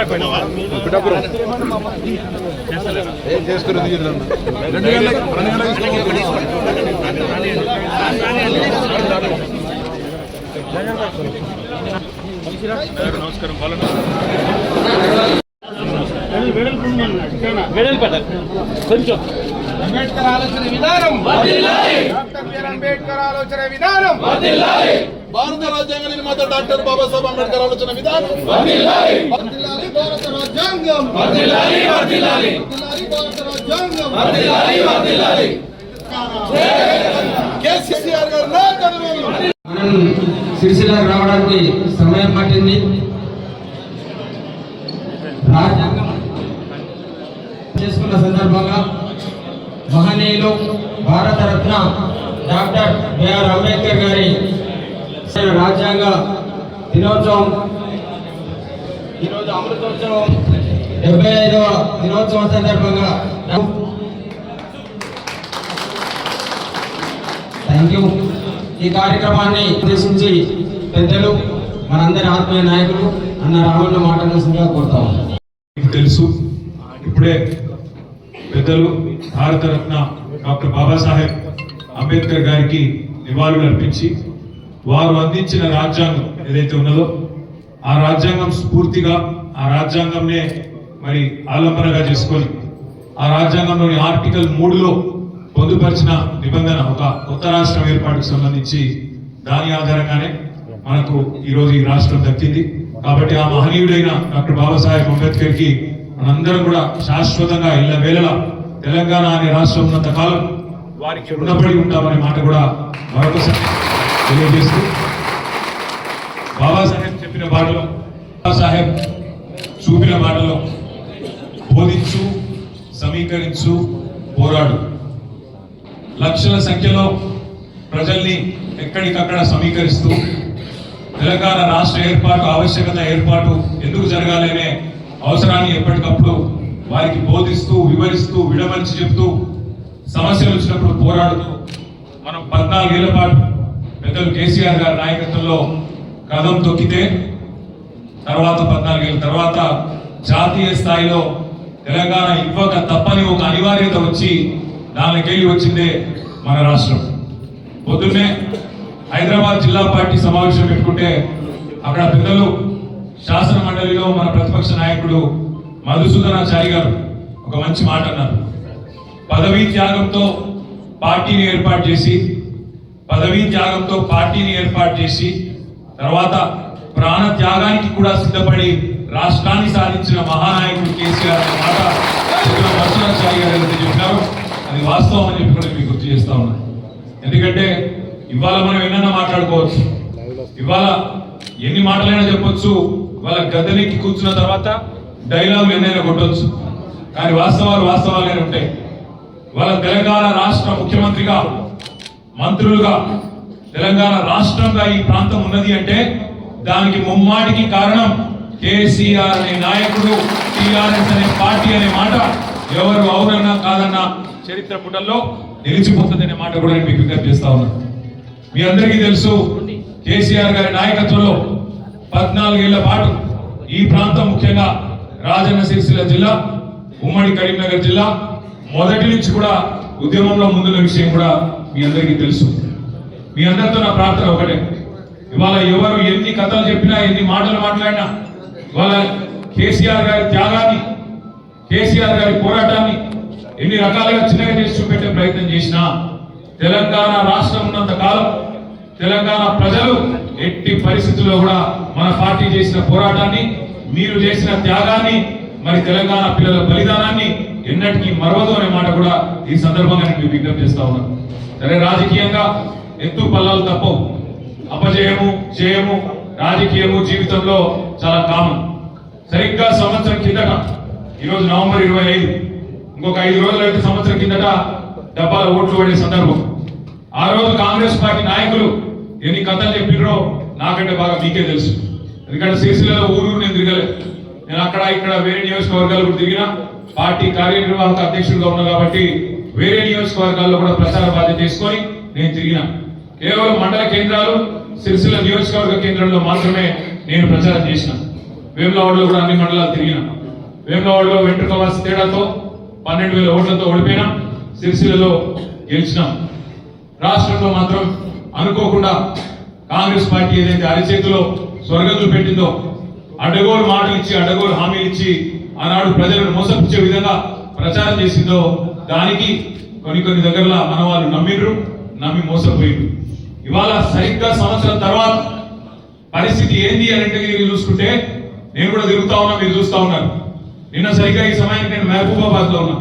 కొంచెం అంబేద్కర్ ఆలోచన విధానం డాక్టర్ బిఆర్ అంబేద్కర్ ఆలోచన విధానం భారత రాజ్యాంగ నిర్మాత డాక్టర్ బాబాసాహెబ్ అంబేద్కర్ ఆలోచన విధానం భారత రాజ్యాంగం కేసీఆర్ గారు మనం సిరిసిల్లకు రావడానికి సమయం పట్టింది. రాజ్యాంగం చేసుకున్న సందర్భంగా మహనీయులు భారతరత్న డాక్టర్ బిఆర్ అంబేద్కర్ గారి రాజ్యాంగ దినోత్సవం ఈరోజు అమృతోత్సవం 75వ దినోత్సవం సందర్భంగా థ్యాంక్ యూ. ఈ కార్యక్రమాన్ని ఉద్దేశించి పెద్దలు మనందరి ఆత్మీయ నాయకులు అన్న రామన్న మాటల్సిందిగా కోరుతాము. తెలుసు ఇప్పుడే పెద్దలు భారతరత్న డాక్టర్ బాబాసాహెబ్ అంబేద్కర్ గారికి నివాళులు అర్పించి వారు అందించిన రాజ్యాంగం ఏదైతే ఉన్నదో ఆ రాజ్యాంగం స్ఫూర్తిగా ఆ రాజ్యాంగంనే మరి ఆలంబనగా చేసుకొని ఆ రాజ్యాంగంలోని ఆర్టికల్ 3లో పొందుపరిచిన నిబంధన ఒక కొత్త రాష్ట్రం ఏర్పాటుకు సంబంధించి దాని ఆధారంగానే మనకు ఈరోజు ఈ రాష్ట్రం దక్కింది. కాబట్టి ఆ మహనీయుడైన డాక్టర్ బాబాసాహెబ్ అంబేద్కర్ కి మనందరం కూడా శాశ్వతంగా ఇళ్ల వేళలా తెలంగాణ అనే రాష్ట్రం ఉన్నంత కాలం వారికి రుణపడి ఉంటామనే మాట కూడా మరొకసారి తెలియజేస్తూ బాబాసాహెబ్ చెప్పిన బాటలో బాబాసాహెబ్ చూపిన బాటలో బోధించు, సమీకరించు, పోరాడు. లక్షల సంఖ్యలో ప్రజల్ని ఎక్కడికక్కడ సమీకరిస్తూ తెలంగాణ రాష్ట్ర ఏర్పాటు ఆవశ్యకత ఏర్పాటు ఎందుకు జరగాలి అనే అవసరాన్ని ఎప్పటికప్పుడు వారికి బోధిస్తూ, వివరిస్తూ, విడమర్చి చెప్తూ, సమస్యలు వచ్చినప్పుడు పోరాడుతూ మనం 14 ఏళ్ల పాటు పెద్దలు కేసీఆర్ గారి నాయకత్వంలో కదం తొక్కితే తర్వాత 14 ఏళ్ళ తర్వాత జాతీయ స్థాయిలో తెలంగాణ ఇవ్వక తప్పని ఒక అనివార్యత వచ్చి దానికెళ్ళి వచ్చిందే మన రాష్ట్రం. పొద్దున్నే హైదరాబాద్ జిల్లా పార్టీ సమావేశం పెట్టుకుంటే అక్కడ పెద్దలు శాసన మండలిలో మన ప్రతిపక్ష నాయకుడు మధుసూదనాచారి గారు ఒక మంచి మాట అన్నారు. పదవీ త్యాగంతో పార్టీని ఏర్పాటు చేసి తర్వాత ప్రాణ త్యాగానికి కూడా సిద్ధపడి రాష్ట్రాన్ని సాధించిన మహానాయకుడు కేసీఆర్ అనే మాట మధుసూదనాచారి గారు ఏదైతే చెప్పినారో అది వాస్తవం అని చెప్పి కూడా మీకు గుర్తు చేస్తా ఉన్నాను. ఎందుకంటే ఇవాళ మనం ఎన్నైనా మాట్లాడుకోవచ్చు, ఇవాళ ఎన్ని మాటలైనా చెప్పొచ్చు, ఇవాళ గద్దెనెక్కి కూర్చున్న తర్వాత డైలాగులు ఎన్నైనా కొట్టొచ్చు, కానీ వాస్తవాలుగానే ఉంటాయి. ఇవాళ తెలంగాణ రాష్ట్ర ముఖ్యమంత్రిగా, మంత్రులుగా తెలంగాణ రాష్ట్రంగా ఈ ప్రాంతం ఉన్నది అంటే దానికి ముమ్మాటికి కారణం కేసీఆర్ అనే నాయకుడు, టీఆర్ఎస్ అనే పార్టీ అనే మాట ఎవరు అవునన్నా కాదన్నా చరిత్ర పుటల్లో నిలిచిపోతుంది అనే మాట కూడా నేను మీకు విజ్ఞప్తి చేస్తా ఉన్నాను. మీ అందరికీ తెలుసు కేసీఆర్ గారి నాయకత్వంలో 14 ఏళ్ల పాటు ఈ ప్రాంతం ముఖ్యంగా రాజన్న సిరిసిల్ల జిల్లా, ఉమ్మడి కరీంనగర్ జిల్లా మొదటి నుంచి కూడా ఉద్యమంలో ముందున్న విషయం కూడా మీ అందరికీ తెలుసు. మీ అందరితో నా ప్రార్థన ఒకటే, ఇవాళ ఎవరు ఎన్ని కథలు చెప్పినా, ఎన్ని మాటలు మాట్లాడినా, ఇవాళ కేసీఆర్ గారి త్యాగాన్ని, కేసీఆర్ గారి పోరాటాన్ని ఎన్ని రకాలుగా చిన్నగా చేసి చూపెట్టే ప్రయత్నం చేసినా తెలంగాణ రాష్ట్రం ఉన్నంత కాలం తెలంగాణ ప్రజలు ఎట్టి పరిస్థితుల్లో కూడా మన పార్టీ చేసిన పోరాటాన్ని, మీరు చేసిన త్యాగాన్ని, మరి తెలంగాణ పిల్లల బలిదానాన్ని ఎన్నటికీ మరవదు అనే మాట కూడా ఈ సందర్భంగా నేను విజ్ఞప్తి చేస్తా ఉన్నాను. సరే, రాజకీయంగా ఎత్తు పల్లాలు తప్పవు, అపజయము, జయము, రాజకీయము జీవితంలో చాలా కామన్. సరిగ్గా సంవత్సరం కిందట, ఈరోజు నవంబర్ 25, ఇంకొక 5 రోజులు అయితే సంవత్సరం కిందట డబ్బాల ఓట్లు పడే సందర్భం. ఆ రోజు కాంగ్రెస్ పార్టీ నాయకులు ఎన్ని కథలు చెప్పినరో నాకంటే బాగా మీకే తెలుసు. ఎందుకంటే సిరిసిల్లలో ఊరు నేను తిరగలేదు, నేను అక్కడ ఇక్కడ వేరే నియోజకవర్గాలు కూడా తిరిగినా, పార్టీ కార్యనిర్వాహక అధ్యక్షుడిగా ఉన్నా కాబట్టి వేరే నియోజకవర్గాల్లో కూడా ప్రచార బాధ్యత తీసుకొని నేను తిరిగిన. కేవలం మండల కేంద్రాలు, సిరిసిల్ల నియోజకవర్గ కేంద్రంలో మాత్రమే నేను ప్రచారం చేసిన. వేములవాడలో కూడా అన్ని మండలాలు తిరిగినాం. వేములవాడలో వెంట్రుకవాసి తేడాతో 12,000 ఓట్లతో ఓడిపోయినాం. సిరిసిల్లలో గెలిచినాం. రాష్ట్రంలో మాత్రం అనుకోకుండా కాంగ్రెస్ పార్టీ ఏదైతే అరిచేతిలో స్వర్గతులు పెట్టిందో, అడ్డగోలు మాటలు ఇచ్చి అడ్డగోలు హామీలు ఇచ్చి ఆనాడు ప్రజలను మోసపుచ్చే విధంగా ప్రచారం చేసిందో దానికి కొన్ని దగ్గరలో మన వాళ్ళు నమ్మి మోసపోయిండ్రు. ఇవాళ సరిగ్గా సంవత్సరం తర్వాత పరిస్థితి ఏంది అని అంటే చూసుకుంటే నేను కూడా తిరుగుతా ఉన్నా, మీరు చూస్తా ఉన్నారు. నిన్న సరిగ్గా ఈ సమయానికి నేను మహబూబాబాద్ లో ఉన్నా,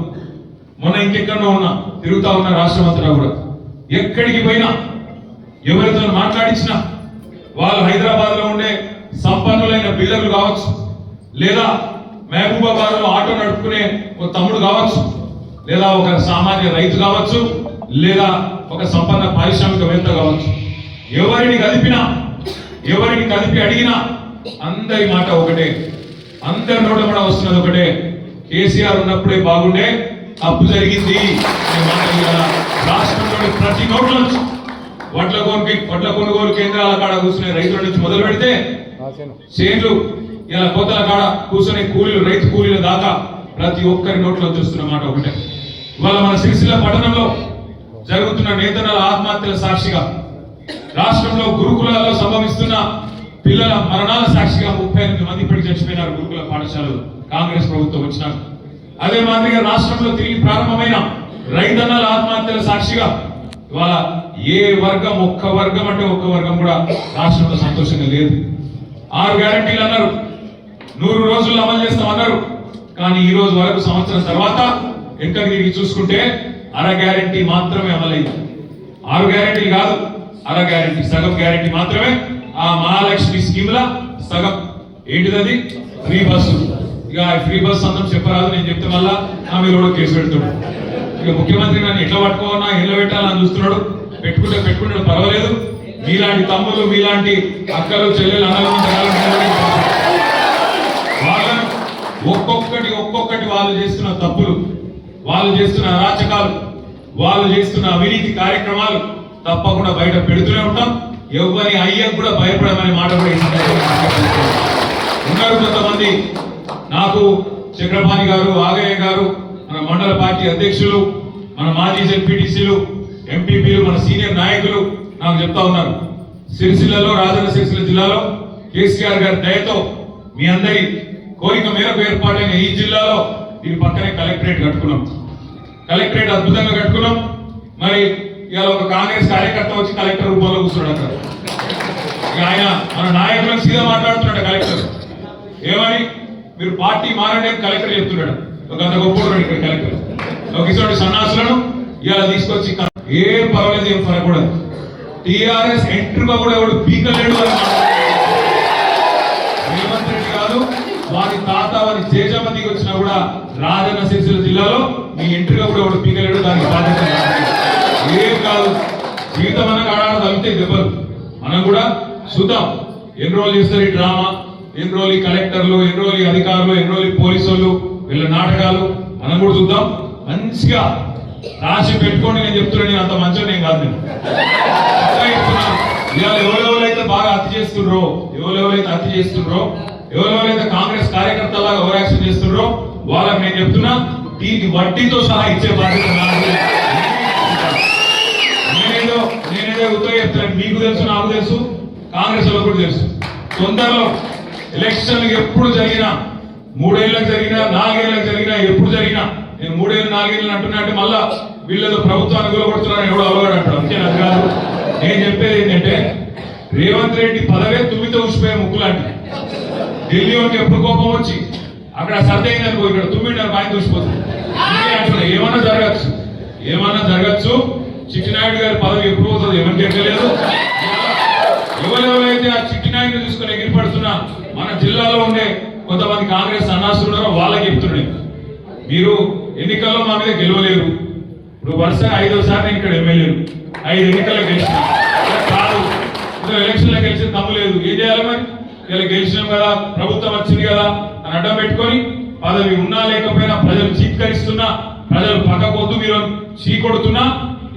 మొన్న ఇంకెక్కడో ఉన్నా, తిరుగుతా ఉన్నా రాష్ట్రం అంతటా కూడా. ఎక్కడికి పోయినా ఎవరితో మాట్లాడించినా వాళ్ళు హైదరాబాద్ లో ఉండే సంపన్నులైన బిల్డర్లు కావచ్చు, లేదా మహబూబాబాద్ లో ఆటో నడుపుకునే ఒక తమ్ముడు కావచ్చు, లేదా ఒక సామాన్య రైతు కావచ్చు, లేదా ఒక సంపన్న పారిశ్రామికవేత్త కావచ్చు, ఎవరిని కదిపి అడిగినా అందరి మాట ఒకటే, అందరి నోట కూడా వస్తున్నది ఒకటే, కేసీఆర్ ఉన్నప్పుడే బాగుండే, తప్పు జరిగింది అనే మాట. రాష్ట్రంలోని ప్రతి నోట్ల నుంచి వడ్ల కొనుగోలు కేంద్రాల కాడ కూర్చునే రైతుల నుంచి మొదలు పెడితే చేన్లు ఇలా కోతల కాడ కూర్చునే కూలీలు, రైతు కూలీల దాకా ప్రతి ఒక్కరి నోట్లో చూస్తున్న మాట ఒకటే. ఇవాళ మన సిరిసిల్ల పట్టణంలో జరుగుతున్న నేతన్నల ఆత్మహత్యల సాక్షిగా, రాష్ట్రంలో గురుకులాల్లో సంభవిస్తున్న పిల్లల మరణాల సాక్షిగా 38 మంది ఇప్పటికి చచ్చిపోయినారు గురుకుల పాఠశాలలు కాంగ్రెస్ ప్రభుత్వం వచ్చినారు. అదే మాదిరిగా రాష్ట్రంలో తిరిగి ప్రారంభమైన రైతన్నల ఆత్మహత్యల సాక్షిగా ఇవాళ ఏ వర్గం, ఒక్క వర్గం కూడా రాష్ట్రంలో సంతోషంగా లేదు. 6 గ్యారంటీలు అన్నారు, 100 రోజుల్లో అమలు చేస్తామన్నారు. కానీ ఈ రోజు వరకు సంవత్సరం తర్వాత వెనుకకి తిరిగి చూసుకుంటే అర గ్యారంటీ మాత్రమే అమలైంది. 6 గ్యారంటీలు కాదు, అర గ్యారంటీ, సగం గ్యారంటీ మాత్రమే. ఆ మహాలక్ష్మి స్కీమ్ లా సగం ఏంటిది, ఫ్రీ బస్సు. ఇక ఫ్రీ బస్ అందరం చెప్పరాదు, నేను చెప్తే మళ్ళా నా మీద కూడా కేసు పెడుతున్నాడు. ఇక ముఖ్యమంత్రి నన్ను ఎట్లా పట్టుకోవాలన్నా ఎట్లా పెట్టాలని చూస్తున్నాడు. పెట్టుకుంటే పర్వాలేదు. మీలాంటి తమ్ముళ్ళు, మీలాంటి అక్కలు, చెల్లెలు, అన్నలు వాళ్ళను ఒక్కొక్కటి వాళ్ళు చేస్తున్న తప్పులు, వాళ్ళు చేస్తున్న అరాచకాలు, వాళ్ళు చేస్తున్న అవినీతి కార్యక్రమాలు తప్పకుండా బయట పెడుతూనే ఉంటాం. ఎవరి అయ్యకు కూడా భయపడమనే మాట కూడా ఉన్నారు. కొంతమంది నాకు చక్రపాణి గారు, ఆగయ్య గారు, మన మండల పార్టీ అధ్యక్షులు, మన మాజీ జెడ్పీటీసీలు, ఎంపీపీలు, మన సీనియర్ నాయకులు నాకు చెప్తా ఉన్నారు, సిరిసిల్లలో, రాజన్న సిరిసిల్ల జిల్లాలో కేసీఆర్ గారి దయతో మీ అందరి కోరిక మేరకు ఏర్పాటైన ఈ జిల్లాలో దీని పక్కనే కలెక్టరేట్ కట్టుకున్నాం. కలెక్టరేట్ అద్భుతంగా కట్టుకున్నాం. మరి ఇవాళ ఒక కాంగ్రెస్ కార్యకర్త వచ్చి కలెక్టర్ రూపంలో కూర్చున్నాడు అక్కడ. ఆయన మన నాయకులకు సీదా మాట్లాడుతున్నాడు కలెక్టర్. ఏమని, మీరు పార్టీ మారండి అని కలెక్టర్ చెప్తున్నాడు. ఒక అంత గొప్ప ఇక్కడ కలెక్టర్. ఒక ఇటువంటి సన్నాసులను ఇవాళ తీసుకొచ్చి ఏం పర్వాలేదు, ఏం పడకూడదు. టీఆర్ఎస్ ఎంట్రీగా కూడా ఎవడు పీకలేడు అని రేవంత్ రెడ్డి కాదు, వారి తాత, వారి జేజమ్మ దిగి వచ్చినా కూడా రాజన్న సిరిసిల్ల జిల్లాలో మీ ఎంట్రీగా కూడా ఎవడు పీకలేడు. దానికి బాధ్యత ఏం కాదు. జీవితం అన్న కాడాడు తగ్గితే దెబ్బలు. మనం కూడా చూద్దాం ఎన్ని రోజులు చేస్తారు ఈ డ్రామా, ఎన్ని రోజులు ఈ కలెక్టర్లు, ఎన్ని రోజులు ఈ అధికారులు, ఎన్ని రోజులు ఈ పోలీసు వాళ్ళు, వీళ్ళ నాటకాలు మనం కూడా చూద్దాం. మంచిగా రాసి పెట్టుకోండి. నేను చెప్తున్నాను, నేను అంత మంచిగా నేను కాదు. నేను ఇవాళ ఎవరెవరైతే బాగా హత్య చేస్తుండ్రో, ఎవరెవరైతే కాంగ్రెస్ కార్యకర్తలాగా ఓవరాక్షన్ చేస్తుండ్రో వాళ్ళకి నేను చెప్తున్నా, దీనికి వడ్డీతో సహా ఇచ్చే బాధ్యత నాది. నేనేదో ఉత్తరం చెప్తాను. మీకు తెలుసు, నాకు తెలుసు, కాంగ్రెస్ వాళ్ళకు కూడా తెలుసు. తొందరలో ఎలక్షన్లు ఎప్పుడు జరిగినా, 3 ఏళ్ళకి జరిగినా, 4 ఏళ్ళకి జరిగినా, ఎప్పుడు జరిగినా, నేను 3 ఏళ్ళు 4 ఏళ్ళు అంటున్నా అంటే మళ్ళా వీళ్ళతో ప్రభుత్వాన్ని కూలగొడుతున్నారని ఎవడో అలవాడు అంటాడు. అంతే అది కాదు. నేను చెప్పేది ఏంటంటే, రేవంత్ రెడ్డి పదవే తుమ్మితో ఊసిపోయే ముక్కు లాంటిది. ఢిల్లీ వాడికి ఎప్పుడు కోపం వచ్చి అక్కడ సర్ది అయిందనుకో, ఇక్కడ తుమ్మింటారు ఆయన చూసిపోతుంది. ఏమన్నా జరగచ్చు. చిట్టినాయుడు గారి పదవి ఎప్పుడు పోతుంది ఎవరికి ఎక్కలేదు. ఎవరెవరైతే ఆ చిట్టినాయుడు తీసుకుని ఎగిరిపడుతున్నా మన జిల్లాలో ఉండే కొంతమంది కాంగ్రెస్ సన్నాసులు ఉన్నారో వాళ్ళకి చెప్తున్నాడు, మీరు ఎన్నికల్లో మా మీద గెలవలేరు. ఇప్పుడు వరుసగా 5వ సారి నేను ఇక్కడ ఎమ్మెల్యేలు 5 ఎన్నికల్లో గెలిచిన కాదు, ఎలక్షన్లో గెలిచిన తమ్ము లేదు. ఏం చేయాలి మరి? ఇలా గెలిచినాం కదా, ప్రభుత్వం వచ్చింది కదా అని అడ్డం పెట్టుకొని పదవి ఉన్నా లేకపోయినా ప్రజలు చీత్కరిస్తున్నా, ప్రజలు పక్కకొద్దు మీరు చీకొడుతున్నా,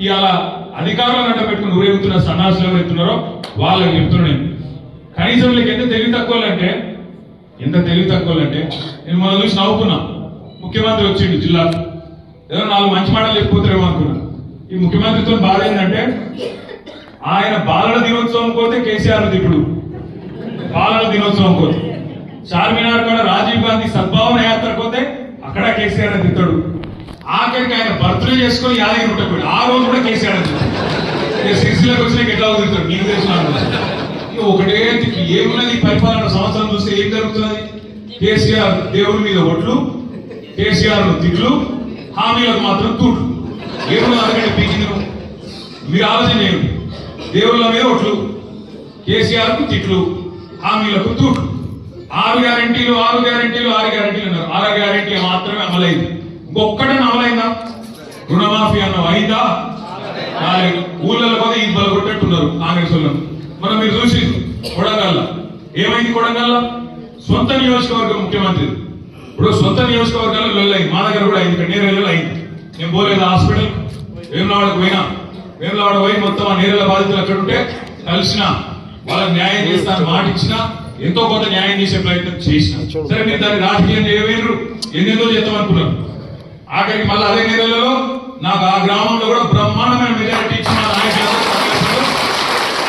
ఇవాళ అధికారులను అడ్డం పెట్టుకుని ఊరేగుతున్న సన్నాసులు ఎవరైతున్నారో వాళ్ళకి చెప్తున్నాను. కనీసం వీళ్ళకి ఎంత తెలివి తక్కువ అంటే ఎంత తెలివి తక్కువ అంటే నేను మనం చూసి నవ్వుకున్నా. ముఖ్యమంత్రి వచ్చిండు జిల్లాకు, ఏదో 4 మంచి మాటలు చెప్పిపోతారేమో అనుకున్నా. ఈ ముఖ్యమంత్రితో బాధ ఏంటంటే ఆయన బాలల దినోత్సవం పోతే కేసీఆర్ ఇప్పుడు బాలల దినోత్సవం పోతే, చార్మినార్ కూడా రాజీవ్ గాంధీ సద్భావన యాత్ర పోతే అక్కడ కేసీఆర్ అని తిట్టాడు. ఆఖరికి ఆయన బర్త్డే చేసుకొని యాదగిరి ఉంటాడు, ఆ రోజు కూడా కేసీఆర్ అని తిట్టాడు. సిరిసిలకు వచ్చినాక ఎట్లా వదులుతాడు నీకు తెలిసిన ఒకటే తిట్టు. ఏమున్నది పరిపాలన సంవత్సరం చూస్తే ఏం జరుగుతున్నది? కేసీఆర్ దేవుడి మీద ఒట్లు, కేసీఆర్ తిట్లు, హామీలకు మాత్రం తూట్లు. ఏమున్నది అందుకంటే పీకింది? మీరు ఆలోచన చేయండి. దేవుళ్ళ మీద ఒట్లు, కేసీఆర్ కు తిట్లు, హామీలకు తూట్లు. 6 గ్యారెంటీలు 6 గ్యారెంటీలు 6 గ్యారెంటీలు అన్నారు. 6 గ్యారెంటీ మాత్రమే అమలైంది. ఇంకొక్కటే అమలైందా? రుణమాఫీ అన్న అయిందా? ఊళ్ళలో కూడా ఈ బల కొట్టేట్టున్నారు కాంగ్రెస్ వాళ్ళు. మనం మీరు చూసి కొడంగల్ ఏమైంది? కొడంగల్ సొంత నియోజకవర్గం ముఖ్యమంత్రి ఇప్పుడు సొంత నియోజకవర్గాల్లో లొల్లైంది. మా దగ్గర కూడా అయింది, నేరేళ్ళలో అయింది. నేను పోలేదు హాస్పిటల్, వేములవాడకు పోయినా. వేములవాడ పోయి మొత్తం ఆ నేరేళ్ళ బాధితులు అక్కడ ఉంటే కలిసిన, వాళ్ళకి న్యాయం చేస్తాను మాట ఇచ్చిన, ఎంతో కొంత న్యాయం చేసే ప్రయత్నం చేసిన. సరే మీరు దాన్ని రాజకీయం చేయవేరు, ఎన్నెందో చేద్దామనుకున్నారు. ఆఖరికి మళ్ళీ అదే నేరేళ్లలో నాకు ఆ గ్రామంలో కూడా బ్రహ్మాండమైన మెజారిటీ ఇచ్చిన నాయకులు,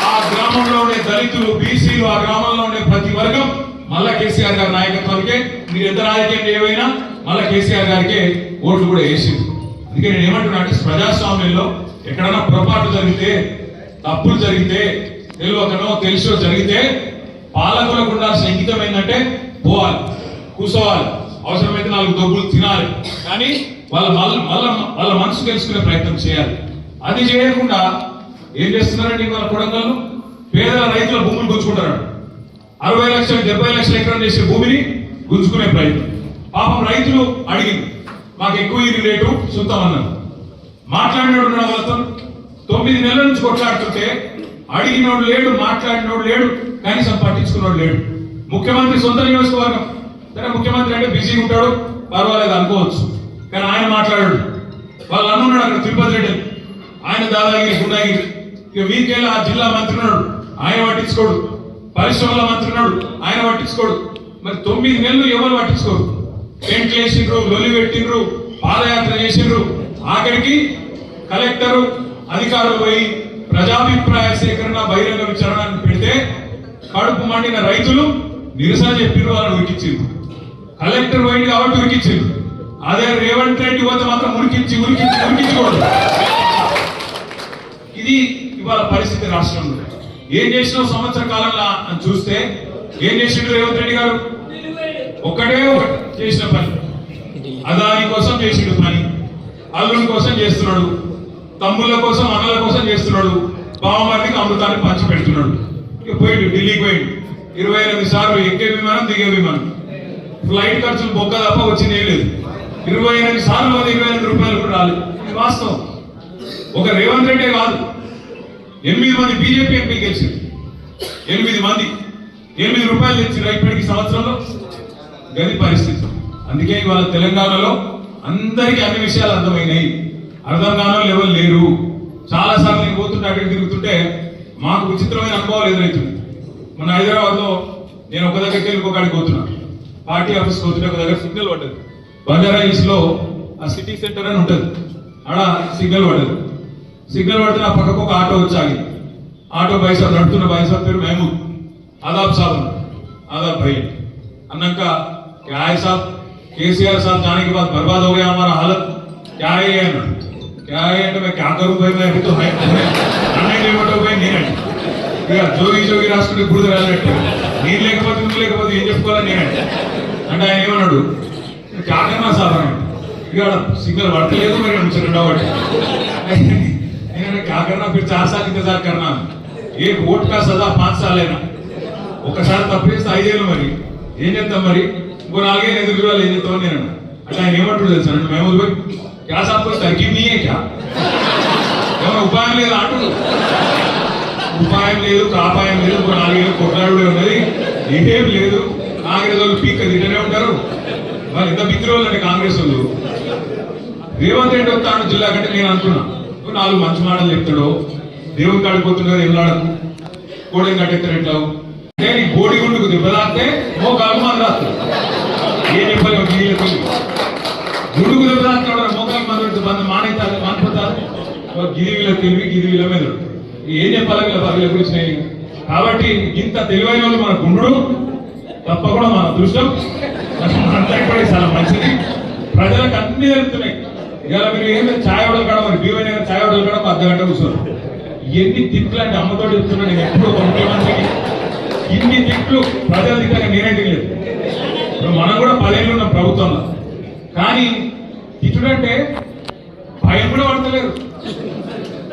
ఆ గ్రామంలో ఉండే దళితులు, బీసీలు, ఆ గ్రామంలో ఉండే ప్రతి వర్గం మళ్ళా కేసీఆర్ గారి నాయకత్వానికే, మీరు ఎంత రాజకీయం ఏవైనా మళ్ళా కేసీఆర్ గారికే ఓట్లు కూడా వేసింది. అందుకే నేను ఏమంటున్నా అంటే ప్రజాస్వామ్యంలో ఎక్కడైనా పొరపాటు జరిగితే, తప్పులు జరిగితే, తెలియకనో తెలిసో జరిగితే పాలకులకు ఉండాల్సిన ఇంగితం ఏంటంటే పోవాలి, కూర్చోవాలి, అవసరమైతే 4 దొబ్బులు తినాలి, కానీ వాళ్ళ మనసు తెలుసుకునే ప్రయత్నం చేయాలి. అది చేయకుండా ఏం చేస్తున్నారండి? వాళ్ళ కొడంగల్లు పేదల రైతుల భూములు గుంజుకుంటారు. 60 లక్షలు 70 లక్షల ఎకరం చేసే భూమిని గుంజుకునే ప్రయత్నం. పాపం రైతులు అడిగింది, మాకు ఎక్కువ ఈ రేటు సుత్తమన్నారు. మాట్లాడినోడు వాళ్ళతో 9 నెలల నుంచి కొట్లాడుతుంటే అడిగినోడు లేడు, మాట్లాడినోడు లేడు, కనీసం పట్టించుకున్నాడు లేడు. ముఖ్యమంత్రి సొంత నియోజకవర్గం, సరే ముఖ్యమంత్రి అంటే బిజీగా ఉంటాడు, పర్వాలేదు అనుకోవచ్చు, కానీ ఆయన మాట్లాడాడు. వాళ్ళు అనున్నాడు అక్కడ తిరుపతి రెడ్డి, ఆయన దాదాగిరి గుండాగిరి. ఇక మీకెళ్ళి ఆ జిల్లా మంత్రి ఉన్నాడు, ఆయన పట్టించుకోడు. పరిశ్రమల మంత్రి ఉన్నాడు, ఆయన పట్టించుకోడు. మరి 9 నెలలు ఎవరు పట్టించుకోరు? టెంట్లు వేసిండ్రు, లొల్లి పెట్టిండ్రు, పాదయాత్ర చేసిండ్రు. ఆఖరికి కలెక్టరు అధికారులు పోయి ప్రజాభిప్రాయ సేకరణ బహిరంగ విచారణను పెడితే కడుపు మండిన రైతులు నిరసన చెప్పిర్రు, వాళ్ళని ఉరికిచ్చిండ్రు. కలెక్టర్ పోయింది కాబట్టి ఉరికిచ్చిండ్రు. అదే రేవంత్ రెడ్డి పోతే మాత్రం ఉరికించకూడదు. ఇది ఇవాళ పరిస్థితి రాష్ట్రంలో. ఏం చేసిన సంవత్సర కాలంలో అని చూస్తే ఏం చేసిండు రేవంత్ రెడ్డి గారు? ఒకటే చేసిన పని, అదాని కోసం చేసిండు పని, అల్లుడి కోసం చేస్తున్నాడు, తమ్ముళ్ళ కోసం అన్నల కోసం చేస్తున్నాడు, బావమర్దికి అమృతాన్ని పంచి పెడుతున్నాడు. ఇక పోయిండు ఢిల్లీకి పోయిండు. 28 సార్లు ఎక్కే విమానం, దిగే విమానం, ఫ్లైట్ ఖర్చులు బొక్క తప్ప వచ్చింది ఏం లేదు. 28 సార్లు 28 రూపాయలు కూడా రాలేదు. ఇది వాస్తవం. ఒక రేవంత్ రెడ్డి కాదు, 8 మంది బీజేపీ ఎంపీ గెలిచారు. 8 రూపాయలు తెచ్చారు ఇప్పటికి సంవత్సరంలో. గది పరిస్థితి. అందుకే ఇవాళ తెలంగాణలో అందరికీ అన్ని విషయాలు అర్థమైనాయి. అర్థం కాని ఎవరు లేరు. చాలా సార్లు నేను పోతుంటే అక్కడికి తిరుగుతుంటే మాకు విచిత్రమైన అనుభవాలు ఎదురవుతుంది. మన హైదరాబాద్ లో నేను ఒక దగ్గరికి వెళ్ళి ఒక కాడికి పోతున్నా, పార్టీ ఆఫీస్కి పోతుంటే ఒక దగ్గర సిగ్నల్ పడ్డది. బంజారా హిల్స్ లో ఆ సిటీ సెంటర్ అని ఉంటుంది, ఆడ సిగ్నల్ పడ్డది. సిగ్నల్ పడితే నా పక్కకు ఒక ఆటో వచ్చాగి, ఆటో బైసాబ్ నడుతున్న బైసాబ్ పేరు మహమూద్. ఆదాబ్ సాబ్ आदाब भाई अन्ना का क्या है साहब, केसीआर साहब जाने के बाद बर्बाद हो गया हमारा हालत, क्या है ये क्या है तो मैं क्या करूं भाई, मैं अभी तो है भाई नहीं जोगी जोगी राष्ट्र गुड़ नी लेकिन ఏం చెప్పుకోవాలని నేనంటే అంటే ఆయన ఏమన్నాడు क्या करना साहब ఇక సిగ్నల్ పడతలేదు మరి రెండో వాటి क्या करना फिर 4 साल इंतजार करना, एक वोट का सजा 5 साल है ना, ఒకసారి తప్పేస్తే 5 ఏళ్ళు మరి ఏం చేద్దాం మరి ఇంకో 4 ఏళ్ళు ఎదురు చూడాలి ఏం చేద్దామని నేను అంటే ఆయన ఏమంటాడు తెలుసా అంటే మేము क्या साहब को तरकीब नहीं है क्या, ఏమైనా ఉపాయం లేదు అంటాడు. ఉపాయం లేదు కాపాయం లేదు, ఇంకో 4 ఏళ్ళు కొట్లాడే ఉన్నది ఏం లేదు. కాంగ్రెస్ వాళ్ళు పీక్ తింటూనే ఉంటారు. వాళ్ళు ఇంత బిత్రోళ్ళు అంటే కాంగ్రెస్ వాళ్ళు. రేవంత్ రెడ్డి వస్తాడు జిల్లా కంటే నేను అనుకున్నా 4 మంచి మాటలు చెప్తాడు, దేవుని కాడిపోతున్నాడు, ఏం లాడకు కోడేం కట్టెత్తారు ఎట్లా కోడి గుండుకు దెబ్బతాస్తే మోకాలు మంది రాస్తారు. ఏం చెప్పాలి గుండుకు దెబ్బతాస్తాడు మోకాలు మంది మానేస్తారు మానిపోతారు. గిరివిలో తెలివి గిరివిల మీద ఏం చెప్పాలి వీళ్ళ గురించి నేను. కాబట్టి ఇంత తెలివైన వాళ్ళు మన గుండు తప్పకుండా మన అదృష్టం అందరికి కూడా చాలా మంచిది. ప్రజలకు అన్ని తెలుస్తున్నాయి. ఇవాళ మీరు ఏమి ఛాయ్ ఆర్డర్ కాడ మరి బీవై నగర్ ఛాయ్ ఆర్డర్ కాడ అర్ధ గంట కూర్చోరు. ఎన్ని తిట్లు అంటే అమ్మతో చెప్తున్నా నేను ఎప్పుడు ఒక ముఖ్యమంత్రికి ఇన్ని తిట్లు ప్రజల దగ్గర నేనే తినలేదు. ఇప్పుడు మనం కూడా 10 ఏళ్ళు ఉన్నాం ప్రభుత్వంలో. కానీ తిట్టుడంటే భయం కూడా పడతలేరు.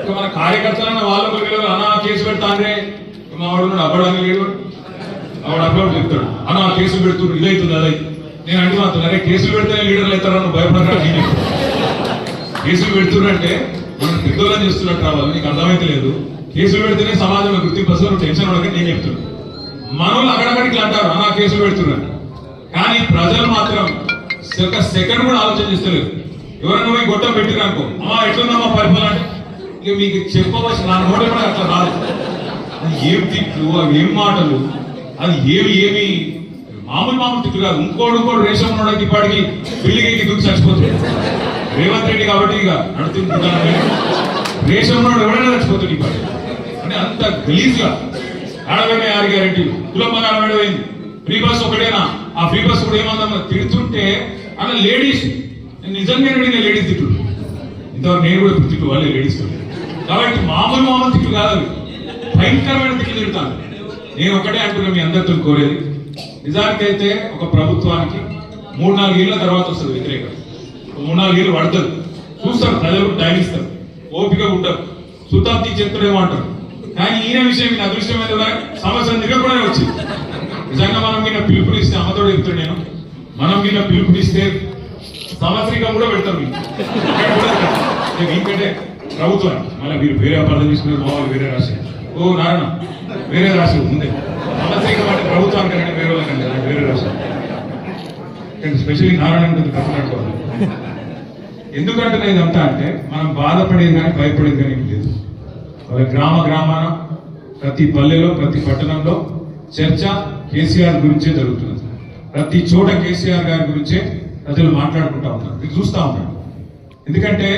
ఇక మన కార్యకర్తలన్న వాళ్ళకు అన్నా కేసు పెడతా అంటే మా వాడు అబ్బడానికి లేడు. ఆవిడ అబ్బాయి చెప్తాడు అన్న కేసులు పెడుతున్నారు ఇదైతుంది అదైతే. నేను అంటే మాత్రం అరే కేసులు పెడితే లీడర్లు అవుతారా నువ్వు భయపడరా. నేను కేసులు పెడుతున్నంటే మనం పెద్దోళ్ళని చేస్తున్నట్టు రావాలి. నీకు అర్థమైతే లేదు. కేసులు పెడితేనే సమాజంలో గుర్తింపు వస్తుంది. నువ్వు టెన్షన్ పడక నేను చెప్తున్నాను. మనోళ్ళు అక్కడక్కడికి అంటారు అన్న కేసులు పెడుతున్నారు. కానీ ప్రజలు మాత్రం ఒక సెకండ్ కూడా ఆలోచన చేస్తలేదు. ఎవరైనా పోయి గొట్టం పెట్టిరనుకో అమ్మా ఎట్లుందమ్మా పరిపాలన అంటే ఇక మీకు చెప్పవచ్చు నా నోట కూడా అట్లా రాదు. అది ఏం తిట్లు అవి ఏం మాటలు అది ఏమి మామూలు తిట్లు కాదు. ఇంకోడు రేషన్ ఉన్నోడికి ఇప్పటికి బిల్డింగ్ దూకి చచ్చిపోతుంది. రేవంత్ రెడ్డి కాబట్టి ఇక నడుతుంటాను. రేషన్ ఉన్నోడు ఎవరైనా చచ్చిపోతుంది ఇప్పటి అంటే అంత గలీజ్ గా. ఆడవేమే 6 గ్యారెంటీలు కులమ్మగా ఆడబడిపోయింది. ఫ్రీ బస్ ఒకటేనా ఆ ఫ్రీ బస్ కూడా ఏమందా తిడుతుంటే అలా లేడీస్ నిజంగా అడిగిన లేడీస్ తిట్లు ఇంతవరకు నేను కూడా తిట్లు వాళ్ళే లేడీస్. కాబట్టి మామూలు తిట్లు కాదు భయంకరమైన తిట్లు తిడతాను. నేను ఒకటే అంటున్నా మీ అందరితో కోరేది నిజానికైతే ఒక ప్రభుత్వానికి 3-4 ఏళ్ల తర్వాత వస్తుంది వ్యతిరేకత. 3-4 ఏళ్ళు పడుతుంది. చూస్తారు ప్రజలు టైం ఇస్తారు. ఓపిక ఉంటారు. సుతాబ్ది చెప్తాడేమో అంటారు. కానీ ఈయన విషయం ఈయన అదృష్టం మీద సంవత్సరం తిరగకుండానే వచ్చింది. నిజంగా మనం ఈయన పిలుపునిస్తే అమ్మతోడు చెప్తాడు నేను మనం ఈయన పిలుపునిస్తే సంవత్సరికం కూడా పెడతారు. ఇంకంటే ప్రభుత్వానికి మళ్ళీ మీరు వేరే అపార్థం తీసుకున్నారు. మామూలు వేరే రాశారు. ఓ నారాయణ వేరే రాశారు ముందే సంవత్సరికం అంటే ప్రభుత్వానికి అంటే వేరే వాళ్ళకంటే వేరే రాశారు. స్పెషల్లీ నారాయణ కట్టుకోవాలి. ఎందుకంటే ఇదంతా అంటే మనం బాధపడేది కానీ భయపడేది కానీ ఏం లేదు. వాళ్ళ గ్రామాన ప్రతి పల్లెలో ప్రతి పట్టణంలో చర్చ కేసీఆర్ గురించే జరుగుతున్నది. ప్రతి చోట కేసీఆర్ గారి గురించే ప్రజలు మాట్లాడుకుంటా ఉన్నారు. మీరు చూస్తూ ఉంటారు. ఎందుకంటే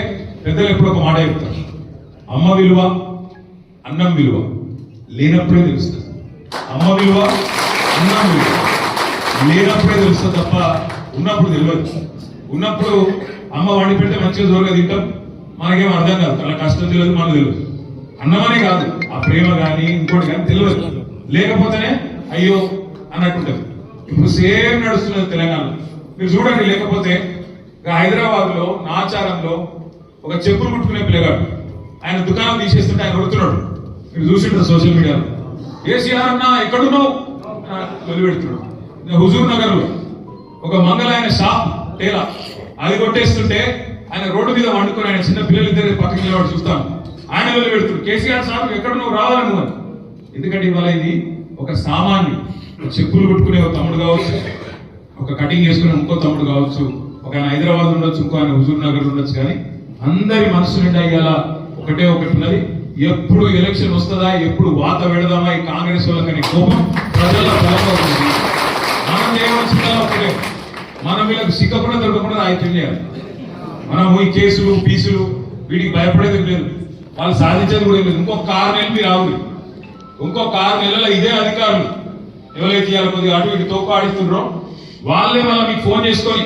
పెద్దలు ఎప్పుడు ఒక మాట చెప్తారు అమ్మ విలువ అన్నం విలువ లేనప్పుడే తెలుస్తుంది. అమ్మ విలువ అన్నం విలువ లేనప్పుడే తెలుస్తుంది తప్ప ఉన్నప్పుడు తెలియదు. ఉన్నప్పుడు అమ్మ వండి పెడితే మంచిగా జోరుగా తింటాం. మనకేం అర్థం కాదు. అలా కష్టం తెలియదు మనకు తెలియదు. అన్నమనే కాదు ఆ ప్రేమ కానీ ఇంకోటి కానీ తెలియదు. లేకపోతేనే అయ్యో అన్నట్టుంటది. ఇప్పుడు సేమ్ నడుస్తున్నది తెలంగాణలో. మీరు చూడండి. లేకపోతే హైదరాబాద్ లో నాచారంలో ఒక చెప్పులు కుట్టుకునే పిల్లగాడు ఆయన దుకాణం తీసేస్తుంటే ఆయన కొడుతున్నాడు. మీరు చూసింటారు సోషల్ మీడియాలో. కేసీఆర్ అన్న ఎక్కడున్నావు వదిలిపెడుతున్నాడు. హుజూర్ నగర్ లో ఒక మంగళాయన షాప్ టేలా అది కొట్టేస్తుంటే ఆయన రోడ్డు మీద వండుకొని ఆయన చిన్న పిల్లలు ఇద్దరు పక్కకి నిలబడి చూస్తాను. ఆయన వదిలిపెడుతున్నాడు. కేసీఆర్ సార్ ఎక్కడ నువ్వు రావాలి నువ్వు అని. ఎందుకంటే ఇవాళ ఇది ఒక సామాన్య చెప్పులు కుట్టుకునే ఒక తమ్ముడు కావచ్చు, ఒక కటింగ్ చేసుకునే ఇంకో తమ్ముడు కావచ్చు, ఒక ఆయన హైదరాబాద్ ఉండొచ్చు, ఇంకో ఆయన హుజూర్ నగర్ ఉండొచ్చు. కానీ అందరి మనసు నిండా ఇవాళ ఒకటే ఒకటి ఉన్నది. ఎప్పుడు ఎలక్షన్ వస్తుందా, ఎప్పుడు వాత పెడదామా ఈ కాంగ్రెస్ వాళ్ళకనే కోపం ప్రజల్లో బలమవుతుంది. మనం చేయవలసిందా ఒకటే, మనం వీళ్ళకి సిక్కకుండా దొరకకుండా రాయితీ చేయాలి. మనం ఈ కేసులు పీసులు వీటికి భయపడేది లేదు. వాళ్ళు సాధించేది కూడా లేదు. ఇంకొక 6 నెలలు మీరు ఆవురు. ఇంకొక 6 నెలల ఇదే అధికారులు ఎవరైతే ఇవ్వాలి కొద్దిగా అటు ఇటు తోపు ఆడిస్తున్నారో వాళ్ళే మళ్ళీ మీకు ఫోన్ చేసుకొని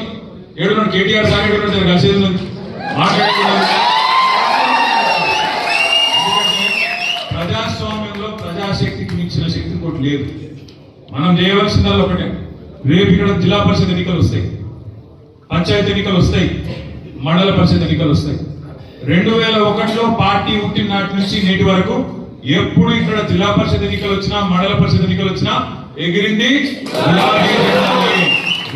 ఏడున్నాడు కేటీఆర్ సార్ ఏడున్నాడు కలిసేది మాట్లాడుతున్నారు. ప్రజాస్వామ్యంలో ప్రజాశక్తికి మించిన శక్తి ఇంకోటి లేదు. మనం చేయవలసిందల్లా ఒకటే. రేపు ఇక్కడ జిల్లా పరిషత్ ఎన్నికలు వస్తాయి, పంచాయతీ ఎన్నికలు వస్తాయి, మండల పరిషత్ ఎన్నికలు వస్తాయి. 2001లో పార్టీ పుట్టిన నాటి నుంచి నేటి వరకు ఎప్పుడు ఇక్కడ జిల్లా పరిషత్ ఎన్నికలు వచ్చినా మండల పరిషత్ ఎన్నికలు వచ్చినా ఎగిరింది గులాబీ జెండానే.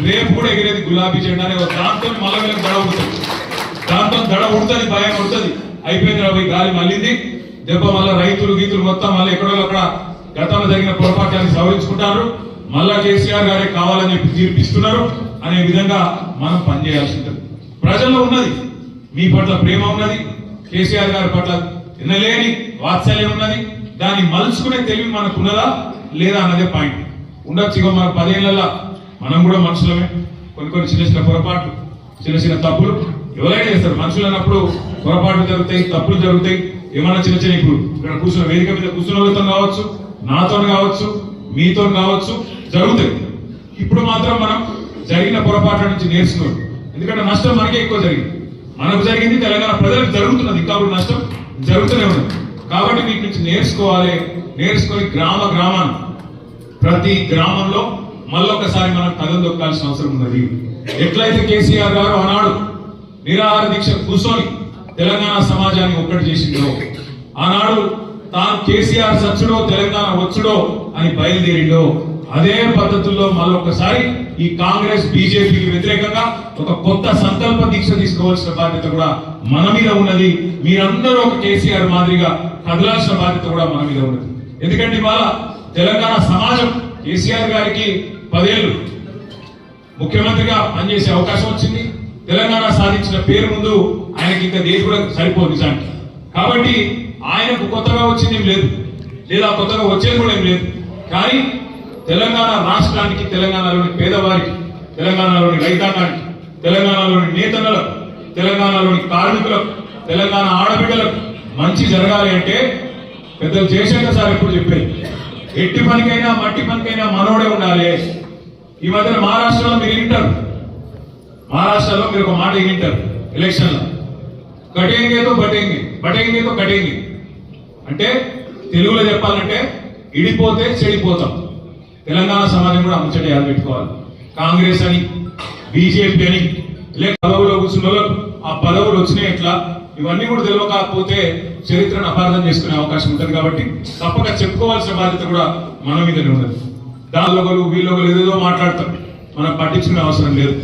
రేపు కూడా ఎగిరేది గులాబీ జెండానే. దాంతో మళ్ళీ వీళ్ళకి దడ ఉడుతుంది. దాంతో దడ ఉడుతుంది, భయం ఉడుతుంది. అయిపోయింది రాబోయే గాలి మళ్ళీంది దెబ్బ. మళ్ళీ రైతులు గీతులు మొత్తం మళ్ళీ ఎక్కడో అక్కడ గతంలో జరిగిన పొరపాట్లని సవరించుకుంటారు. మళ్ళా కేసీఆర్ గారే కావాలని చెప్పి తీర్పిస్తున్నారు అనే విధంగా మనం పనిచేయాల్సి ఉంటుంది. ప్రజల్లో ఉన్నది మీ పట్ల ప్రేమ ఉన్నది, కేసీఆర్ గారి పట్ల ఎన్నలేని వాత్సల్యం ఉన్నది. దాన్ని మలుచుకునే తెలివి మనకున్నదా లేదా అన్నదే పాయింట్. ఉండొచ్చు ఇక మన 10 ఏళ్ళ మనం కూడా మనుషులమే, కొన్ని చిన్న చిన్న పొరపాట్లు, చిన్న చిన్న తప్పులు ఎవరైనా చేస్తారు. మనుషులు అన్నప్పుడు పొరపాట్లు జరుగుతాయి, తప్పులు జరుగుతాయి. ఏమన్నా చిన్న చిన్న ఇప్పుడు ఇక్కడ కూర్చున్న వేదిక మీద కూర్చున్న వాళ్ళతో కావచ్చు, నాతో కావచ్చు, మీతో కావచ్చు జరుగుతాయి. ఇప్పుడు మాత్రం మనం జరిగిన పొరపాట్ల నుంచి నేర్చుకోవాలి. ఎందుకంటే నష్టం మనకే ఎక్కువ జరిగింది. మనకు జరిగింది, తెలంగాణ ప్రజలకు జరుగుతున్నది, ఇంకా కూడా నష్టం జరుగుతూనే ఉన్నది. కాబట్టి వీటి నుంచి నేర్చుకొని గ్రామాన్ని ప్రతి గ్రామంలో మళ్ళొకసారి మనం కథం దొక్కాల్సిన అవసరం ఉన్నది. ఎట్లయితే కేసీఆర్ గారు ఆనాడు నిరాహార దీక్ష కూర్చొని తెలంగాణ సమాజాన్ని ఒక్కటి చేసిందో, ఆనాడు తాను కేసీఆర్ సచ్చుడో తెలంగాణ వచ్చుడో అని బయలుదేరిండో, అదే పద్ధతుల్లో మళ్ళొకసారి ఈ కాంగ్రెస్ బీజేపీకి వ్యతిరేకంగా ఒక కొత్త సంకల్ప దీక్ష తీసుకోవాల్సిన బాధ్యత కూడా మన మీద ఉన్నది. మీరందరూ ఒక కేసీఆర్ మాదిరిగా కదలాల్సిన బాధ్యత కూడా మన మీద ఉన్నది. ఎందుకంటే ఇవాళ తెలంగాణ సమాజం కేసీఆర్ గారికి 10 ఏళ్ళు ముఖ్యమంత్రిగా పనిచేసే అవకాశం వచ్చింది. తెలంగాణ సాధించిన పేరు ముందు ఆయనకి ఇంకా దేశం కూడా సరిపోదు నిజానికి. కాబట్టి ఆయనకు కొత్తగా వచ్చింది ఏం లేదు, లేదా కొత్తగా వచ్చేది కూడా ఏం లేదు. కానీ తెలంగాణ రాష్ట్రానికి, తెలంగాణలోని పేదవారికి, తెలంగాణలోని రైతాంగానికి, తెలంగాణలోని నేతలకు, తెలంగాణలోని కార్మికులకు, తెలంగాణ ఆడబిడ్డలకు మంచి జరగాలి అంటే పెద్దలు జయశంకర్ సార్ ఎప్పుడు చెప్పేది, ఎట్టి పనికైనా మట్టి పనికైనా మనోడే ఉండాలి. ఈ మధ్యన మహారాష్ట్రలో మీరు వింటారు, మహారాష్ట్రలో మీరు ఒక మాట వింటారు ఎలక్షన్లో, కటేంగేతో బటేంగి, బటేంగేతో కటేంగి. అంటే తెలుగులో చెప్పాలంటే ఇడిపోతే చెడిపోతాం. తెలంగాణ సమాజం కూడా ముచ్చట యాద పెట్టుకోవాలి. కాంగ్రెస్ అని, బీజేపీ అని లేక పదవులో కూర్చున్న ఆ పదవులు వచ్చినాయి ఎట్లా, ఇవన్నీ కూడా తెలియకపోతే చరిత్రను అపార్థం చేసుకునే అవకాశం ఉంటుంది. కాబట్టి తప్పక చెప్పుకోవాల్సిన బాధ్యత కూడా మన మీదనే ఉన్నది. దానిలో వీళ్ళు ఏదేదో మాట్లాడతాం, మనం పట్టించుకునే అవసరం లేదు.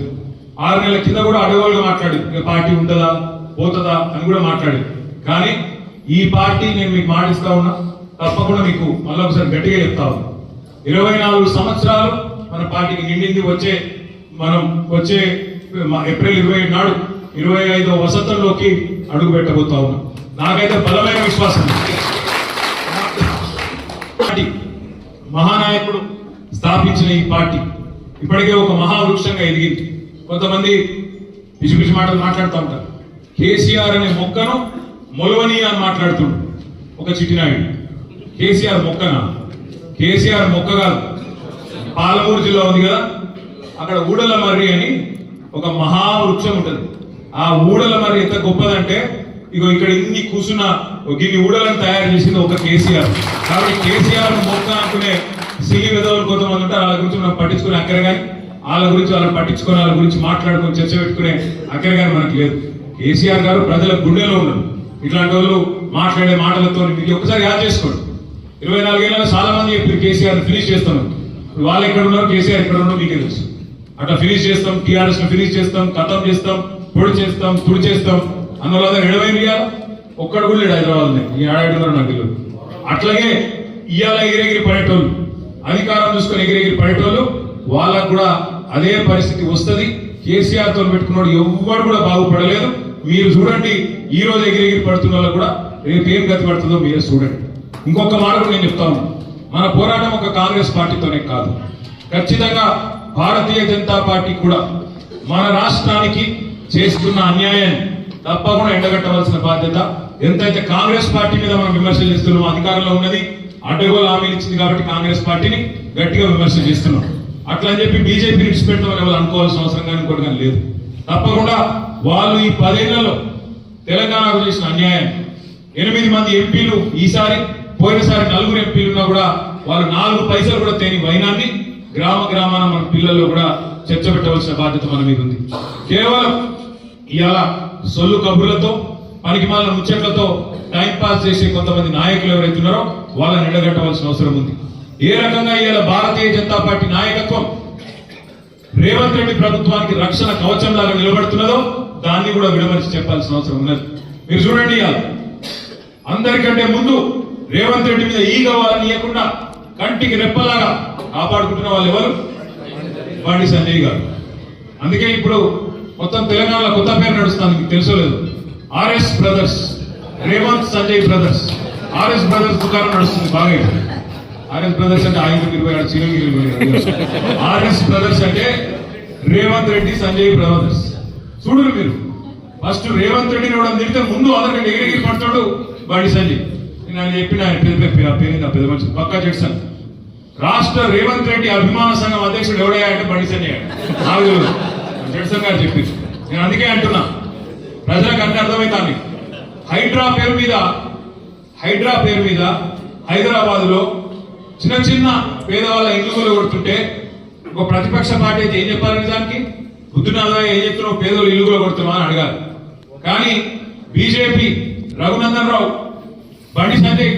6 నెలల కింద కూడా అడగోలుగా మాట్లాడింది, పార్టీ ఉంటుందా పోతుందా అని కూడా మాట్లాడింది. కానీ ఈ పార్టీ నేను మీకు మాటిస్తా ఉన్నా, తప్పకుండా మీకు మళ్ళీ ఒకసారి గట్టిగా చెప్తా ఉన్నా, 24 సంవత్సరాలు మన పార్టీకి నిండింది. వచ్చే ఏప్రిల్ 27 నాడు 25వ వసంతంలోకి అడుగు పెట్టబోతా ఉన్నాం. నాకైతే బలమైన విశ్వాసం. మహానాయకుడు స్థాపించిన ఈ పార్టీ ఇప్పటికే ఒక మహావృక్షంగా ఎదిగింది. కొంతమంది పిచ్చి పిచ్చి మాటలు మాట్లాడుతూ ఉంటారు. కేసీఆర్ అనే మొక్కను మొలవని అని మాట్లాడుతుండు ఒక చిట్టినాయుడు. కేసీఆర్ మొక్కనా? కేసీఆర్ మొక్క కాదు. పాలమూరు జిల్లా ఉంది కదా, అక్కడ ఊడల మర్రి అని ఒక మహావృక్షం ఉంటుంది. ఆ ఊడల మర్రి ఎంత గొప్పదంటే, ఇగో ఇక్కడ ఇన్ని కూర్చున్న ఇన్ని ఊడలను తయారు చేసింది ఒక కేసీఆర్. కాబట్టి కేసీఆర్ మొక్క అనుకునే సిలి విధవులు కొంతమంది ఉంటారు, వాళ్ళ గురించి మనం పట్టించుకునే అక్కర కానీ, వాళ్ళ గురించి వాళ్ళని పట్టించుకొని వాళ్ళ గురించి మాట్లాడుకొని చర్చ పెట్టుకునే అక్కర కానీ మనకు లేదు. కేసీఆర్ గారు ప్రజల గుండెలో ఉన్నారు. ఇట్లాంటి వాళ్ళు మాట్లాడే మాటలతో మీకు ఒక్కసారి యాద్ చేసుకోండి. 24 ఏళ్ళలో చాలా మంది చెప్పారు కేసీఆర్ ఫినిష్ చేస్తాం. వాళ్ళు ఎక్కడ ఉన్నారు, కేసీఆర్ ఎక్కడ ఉన్నారో మీకే తెలుసు. అట్లా ఫినిష్ చేస్తాం, టీఆర్ఎస్ ను ఫినిష్ చేస్తాం, ఖతం చేస్తాం, పొడి చేస్తాం, తుడి చేస్తాం అందులో 20 ఒక్కడు కూడా లేడు హైదరాబాద్. ఈ ఏడాడున్నారు నాకు తెలియదు. అట్లాగే ఇవాళ ఎగిరెగిరి పడేటోళ్ళు, అధికారం చూసుకొని ఎగిరెగిరి పడేటోళ్ళు, వాళ్ళకు కూడా అదే పరిస్థితి వస్తుంది. కేసీఆర్ తో పెట్టుకున్నాడు ఎవ్వడు కూడా బాగుపడలేదు. మీరు చూడండి, ఈ రోజు ఎగిరెగిరి పడుతున్న వాళ్ళు కూడా రేపు ఏం గతి పడుతుందో మీరే చూడండి. ఇంకొక మాట కూడా నేను చెప్తాను, మన పోరాటం ఒక కాంగ్రెస్ పార్టీతోనే కాదు, ఖచ్చితంగా భారతీయ జనతా పార్టీ కూడా మన రాష్ట్రానికి చేస్తున్న అన్యాయాన్ని తప్పకుండా ఎండగట్టవలసిన బాధ్యత. ఎంతైతే కాంగ్రెస్ పార్టీ మీద మనం విమర్శ చేస్తున్నాం, అధికారంలో ఉన్నది అడ్డగోలు హామీలు ఇచ్చింది కాబట్టి కాంగ్రెస్ పార్టీని గట్టిగా విమర్శ చేస్తున్నాం. అట్లా అని చెప్పి బీజేపీ విడిచిపెట్టడం ఎవరు అనుకోవాల్సిన అవసరం కానీ ఇంకోటి కానీ లేదు. తప్పకుండా వాళ్ళు ఈ 10 ఏళ్లలో తెలంగాణకు చేసిన అన్యాయం, 8 మంది ఎంపీలు ఈసారి, పోయినసారి 4 ఎంపీలు ఉన్నా కూడా వాళ్ళు 4 పైసలు కూడా తేని వైనాన్ని గ్రామాన మన పిల్లల్లో కూడా చర్చ పెట్టవలసిన బాధ్యత మన మీద ఉంది. కేవలం ఇవాళ సొల్లు కబుర్లతో, పనికిమాలిన ముచ్చట్లతో టైం పాస్ చేసే కొంతమంది నాయకులు ఎవరైతే ఉన్నారో వాళ్ళని ఎండగట్టవలసిన అవసరం ఉంది. ఏ రకంగా ఇవాళ భారతీయ జనతా పార్టీ నాయకత్వం రేవంత్ రెడ్డి ప్రభుత్వానికి రక్షణ కవచం లాగా నిలబడుతున్నదో దాన్ని కూడా విడమర్చి చెప్పాల్సిన అవసరం ఉన్నది. మీరు చూడండి, ఇవాళ అందరికంటే ముందు రేవంత్ రెడ్డి మీద ఈ గవాలని ఇవ్వకుండా కంటికి రెప్పలాగా కాపాడుకుంటున్న వాళ్ళు ఎవరు? బండి సంజయ్ గారు. అందుకే ఇప్పుడు మొత్తం తెలంగాణలో కొత్త పేరు నడుస్తుంది, మీకు తెలుసో లేదు, RS brothers, Revanth Sanjay brothers, RS brothers దుకాణం నడుస్తుంది బాగా. ఆర్ఎస్ బ్రదర్స్ అంటే ఆయన 26 చీరలు. ఆర్ఎస్ బ్రదర్స్ అంటే రేవంత్ రెడ్డి సంజయ్ బ్రదర్స్. చూడరు మీరు, ఫస్ట్ రేవంత్ రెడ్డిని కూడా తిరిగితే ముందు అందరికంటే ఎగిరి పడతాడు బండి సంజయ్. నేను ఆయన చెప్పిన ఆయన పేరు పెద్ద మనిషి పక్కా జడ్సన్. రాష్ట్ర రేవంత్ రెడ్డి అభిమాన సంఘం అధ్యక్షుడు ఎవడయ్యా అంటే బండి సంజయ్ నాకు జడ్సన్ గారు చెప్పింది. నేను అందుకే అంటున్నా, ప్రజలకు అన్ని అర్థమవుతాను. హైడ్రా పేరు మీద హైదరాబాద్ లో చిన్న చిన్న పేదవాళ్ళ ఇల్లు కొడుతుంటే ఒక ప్రతిపక్ష పార్టీ అయితే ఏం చెప్పాలి? నిజానికి బుద్ధునాథ ఏం చెప్తున్నావు, పేదలు ఇల్లు కొడుతున్నావు అని అడగాలి. కానీ బీజేపీ రఘునందన్ రావు, బండి సంజయ్,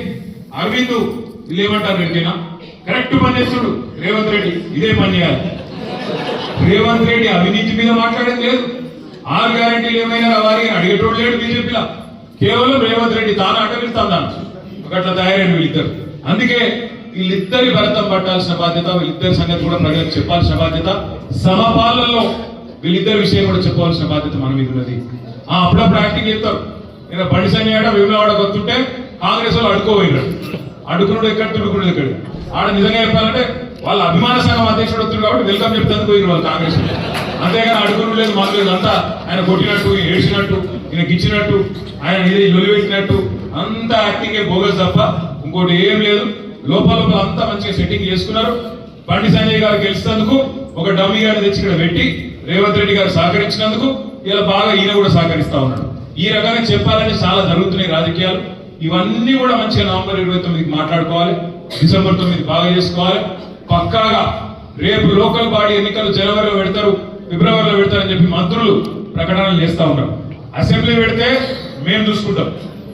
అరవింద్ వీళ్ళు ఏమంటారు? రెడ్డినా కరెక్ట్ పని చేస్తుడు రేవంత్ రెడ్డి, ఇదే పని చేయాలి. రేవంత్ రెడ్డి అవినీతి మీద మాట్లాడేది లేదు, 6 గ్యారెంటీలు ఏమైనా వారికి అడిగేటోడు లేడు బీజేపీలో. కేవలం రేవంత్ రెడ్డి తాను అటవిస్తాను ఒకట్లా తయారైన వీళ్ళిద్దరు. అందుకే వీళ్ళిద్దరి భరతం పట్టాల్సిన బాధ్యత, వీళ్ళిద్దరి సంగతి కూడా ప్రజలకు చెప్పాల్సిన బాధ్యత, సమపాలనలో వీళ్ళిద్దరి విషయం కూడా చెప్పాల్సిన బాధ్యత మన మీద ఉన్నది. అప్పుడప్పుడు యాక్టింగ్ చేస్తారు. నేను బండి సంజయ్ వేములవాడ వస్తుంటే కాంగ్రెస్ వాళ్ళు అడుకోపోయినాడు. అడుకున్నాడు ఎక్కడ, తిరుగుకున్నాడు ఎక్కడ. ఆడ నిజంగా చెప్పాలంటే వాళ్ళ అభిమాన సంఘం అధ్యక్షుడు వస్తుంది కాబట్టి వెల్కమ్ చెప్తాను పోయిన వాళ్ళు కాంగ్రెస్. అంతేగాని అడుగును లేదు, మాకు లేదు. అంతా ఆయన కొట్టినట్టు, ఏడ్చినట్టు, ఈయన గిచ్చినట్టు, ఆయన లొలి పెట్టినట్టు అంతా యాక్టింగే బోగస్ తప్ప ఇంకోటి ఏం లేదు. లోపల అంతా మంచిగా సెట్టింగ్ చేసుకున్నారు. బండి సంజయ్ గారు గెలిచినందుకు ఒక డమ్మీ గారిని తెచ్చి ఇక్కడ పెట్టి రేవంత్ రెడ్డి గారు సహకరించినందుకు ఇలా బాగా ఈయన కూడా సహకరిస్తా ఉన్నాడు. ఈ రకంగా చెప్పాలంటే చాలా జరుగుతున్నాయి రాజకీయాలు. ఇవన్నీ కూడా మంచిగా నవంబర్ 29కి మాట్లాడుకోవాలి, డిసెంబర్ 9 బాగా చేసుకోవాలి. పక్కాగా రేపు లోకల్ బాడీ ఎన్నికలు జనవరిలో పెడతారు, ఫిబ్రవరిలో పెడతారని చెప్పి మంత్రులు ప్రకటనలు చేస్తా ఉన్నారు. అసెంబ్లీ పెడితే మేము చూసుకుంటాం,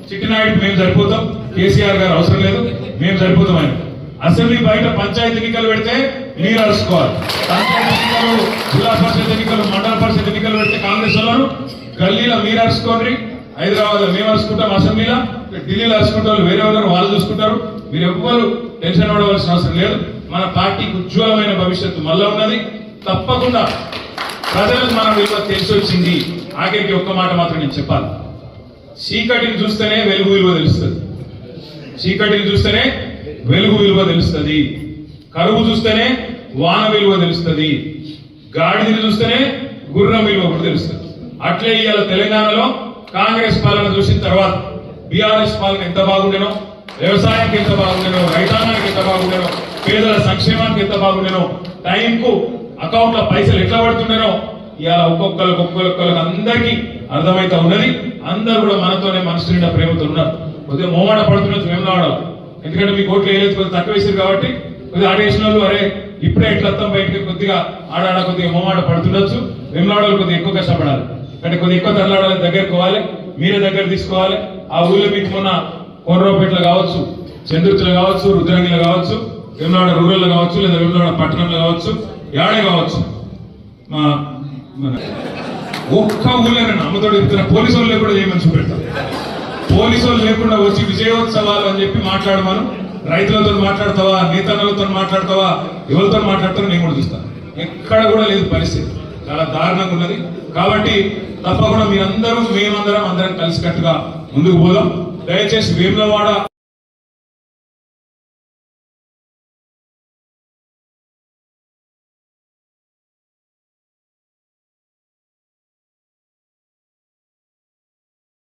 చిట్టినాయుడు మేము సరిపోతాం, కేసీఆర్ గారు అవసరం లేదు, మేము సరిపోతాం ఆయన. అసెంబ్లీ బయట పంచాయతీ ఎన్నికలు పెడితే మీరు అరుచుకోవాలి. పంచాయతీ ఎన్నికలు, జిల్లా పరిషత్ ఎన్నికలు, మండల పరిషత్ ఎన్నికలు పెడితే కాంగ్రెస్ వాళ్ళు గల్లీలో మీరు అరుచుకోండి, హైదరాబాద్ లో మేము అరుచుకుంటాం, అసెంబ్లీలో ఢిల్లీలో అరుచుకుంటారు, వేరే వాళ్ళు చూసుకుంటారు. మీరు ఎవ్వరు టెన్షన్ పడవలసిన అవసరం లేదు. మన పార్టీకి ఉజ్వలమైన భవిష్యత్తు మళ్ళా ఉన్నది. తప్పకుండా ప్రజలకు మన విలువ తెలిసి వచ్చింది. ఆఖరికి ఒక్క మాట మాత్రం నేను చెప్పాలి, చీకటిని చూస్తేనే వెలుగు విలువ తెలుస్తుంది, చీకటిని చూస్తేనే వెలుగు విలువ తెలుస్తుంది, కరువు చూస్తేనే వాన విలువ తెలుస్తుంది, గాడిదని చూస్తేనే గుర్రం విలువ కూడా తెలుస్తుంది. అట్లే ఇవాళ తెలంగాణలో కాంగ్రెస్ పాలన చూసిన తర్వాత బీఆర్ఎస్ పాలన ఎంత బాగుండేనో, వ్యవసాయానికి ఎంత బాగుండేనో, రైతాంగానికి ఎంత బాగుండేనో, పేదల సంక్షేమానికి ఎంత బాగుండేనో, టైంకు అకౌంట్ లో పైసలు ఎట్లా పడుతుండేనో ఇవాళ ఒక్కొక్కరికి అందరికీ అర్థమైతే ఉన్నది. అందరూ కూడా మనతోనే మనసు నిండా ప్రేమతో ఉన్నారు. కొద్దిగా మోమాట పడుతున్నట్టు మేము రావడం, ఎందుకంటే మీ ఓట్లు వేయలేదు, కొద్దిగా తక్కువ వేసారు కాబట్టి కొద్దిగా ఆడేసిన వాళ్ళు అరే ఇప్పుడే ఎట్లా వస్తాం బయటకి కొద్దిగా ఆడాడ కొద్దిగా మోమాట పడుతుండొచ్చు. వెమ్లాడాలు కొద్దిగా ఎక్కువ కష్టపడాలి, అంటే కొద్దిగా ఎక్కువ తరలాడాలి, దగ్గరకోవాలి, మీరే దగ్గర తీసుకోవాలి. ఆ ఊళ్ళో మీకు మొన్న కోర్రపేటలో కావచ్చు, చంద్రుతులు కావచ్చు, రుద్రంగిలో కావచ్చు, వెమ్లాడ రూరల్ కావచ్చు, లేదా వెమ్లాడ పట్టణంలో కావచ్చు, యాడే కావచ్చు, ఒక్క ఊళ్ళో అమ్మతోడు చెప్తున్నా పోలీసు వాళ్ళు కూడా చేయమని చూపెడతారు. పోలీసు వాళ్ళు లేకుండా వచ్చి విజయోత్సవాలు అని చెప్పి మాట్లాడమను. రైతులతో మాట్లాడతావా, నేతన్నలతో మాట్లాడతావా, ఎవరితో మాట్లాడతారో నేను కూడా చూస్తాను. ఎక్కడ కూడా లేదు పరిస్థితి, చాలా దారుణంగా ఉన్నది. కాబట్టి తప్పకుండా మీరందరూ మేమందరం కలిసికట్టుగా ముందుకు పోదాం. దయచేసి వేములవాడ